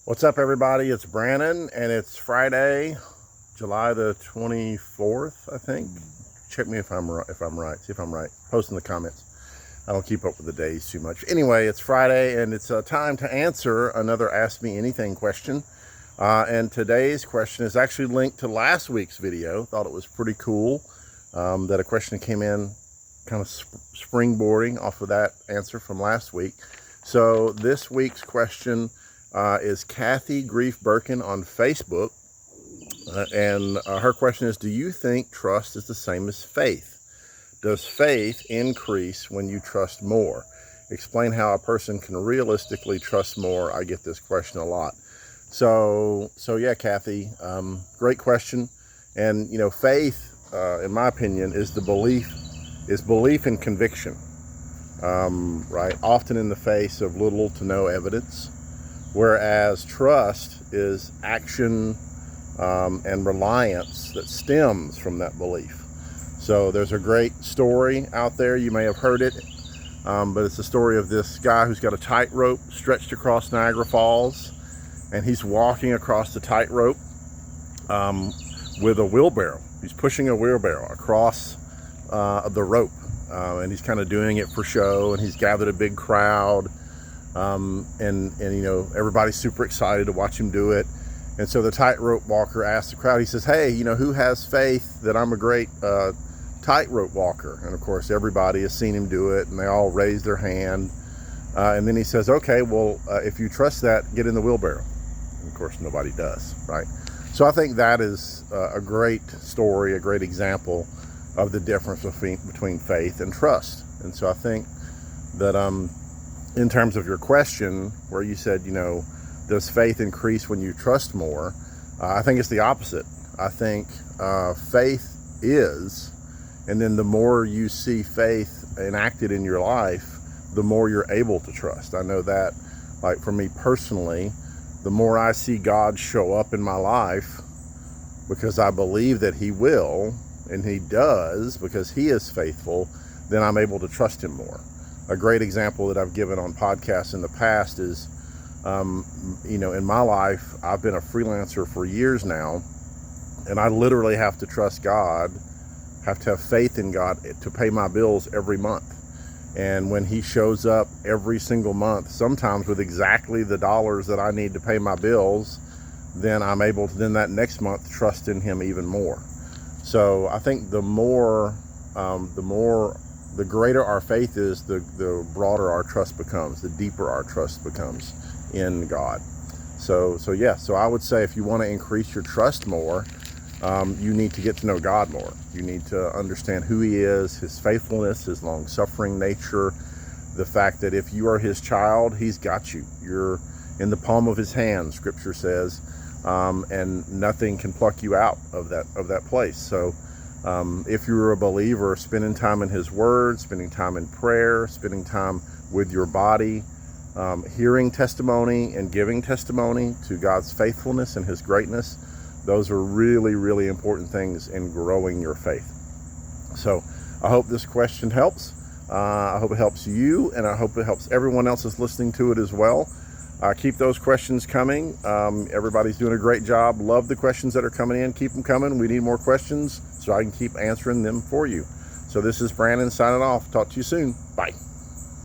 What's up, everybody? It's Brannon, and it's Friday, July the 24th, I think. Check me if I'm right. See if I'm right. Post in the comments. I don't keep up with the days too much. Anyway, it's Friday, and it's time to answer another Ask Me Anything question. And today's question is actually linked to last week's video. Thought it was pretty cool that a question came in kind of springboarding off of that answer from last week. So this week's question is Kathy Greif Berken on Facebook. And her question is, do you think trust is the same as faith? Does faith increase when you trust more? Explain how a person can realistically trust more. I get this question a lot. So yeah, Kathy, great question. And, you know, faith, in my opinion, is belief and conviction, right? Often in the face of little to no evidence. Whereas trust is action and reliance that stems from that belief. So there's a great story out there. You may have heard it, but it's the story of this guy who's got a tightrope stretched across Niagara Falls, and he's walking across the tightrope with a wheelbarrow. He's pushing a wheelbarrow across the rope, and he's kind of doing it for show, and he's gathered a big crowd. And you know, everybody's super excited to watch him do it. And so the tightrope walker asks the crowd, he says, hey, you know, who has faith that I'm a great tightrope walker? And of course, everybody has seen him do it, and they all raise their hand. And then he says, okay, well, if you trust that, get in the wheelbarrow. And of course, nobody does, right? So I think that is a great story, a great example of the difference between faith and trust. And so I think that in terms of your question, where you said, you know, does faith increase when you trust more? I think it's the opposite. I think faith is, and then the more you see faith enacted in your life, the more you're able to trust. I know that, like for me personally, the more I see God show up in my life, because I believe that He will, and He does, because He is faithful, then I'm able to trust Him more. A great example that I've given on podcasts in the past is, you know, in my life, I've been a freelancer for years now, and I literally have to trust God, have to have faith in God to pay my bills every month. And when He shows up every single month, sometimes with exactly the dollars that I need to pay my bills, then I'm able to then that next month trust in Him even more. So I think the greater our faith is, the broader our trust becomes, the deeper our trust becomes in God. So I would say if you want to increase your trust more, you need to get to know God more. You need to understand who He is, His faithfulness, His long-suffering nature, the fact that if you are His child, He's got you. You're in the palm of His hand, Scripture says, and nothing can pluck you out of that place. So if you're a believer, spending time in His Word, spending time in prayer, spending time with your body, hearing testimony and giving testimony to God's faithfulness and His greatness, those are really, really important things in growing your faith. So I hope this question helps. I hope it helps you, and I hope it helps everyone else that's listening to it as well. Keep those questions coming. Everybody's doing a great job. Love the questions that are coming in. Keep them coming. We need more questions so I can keep answering them for you. So this is Brandon signing off. Talk to you soon. Bye.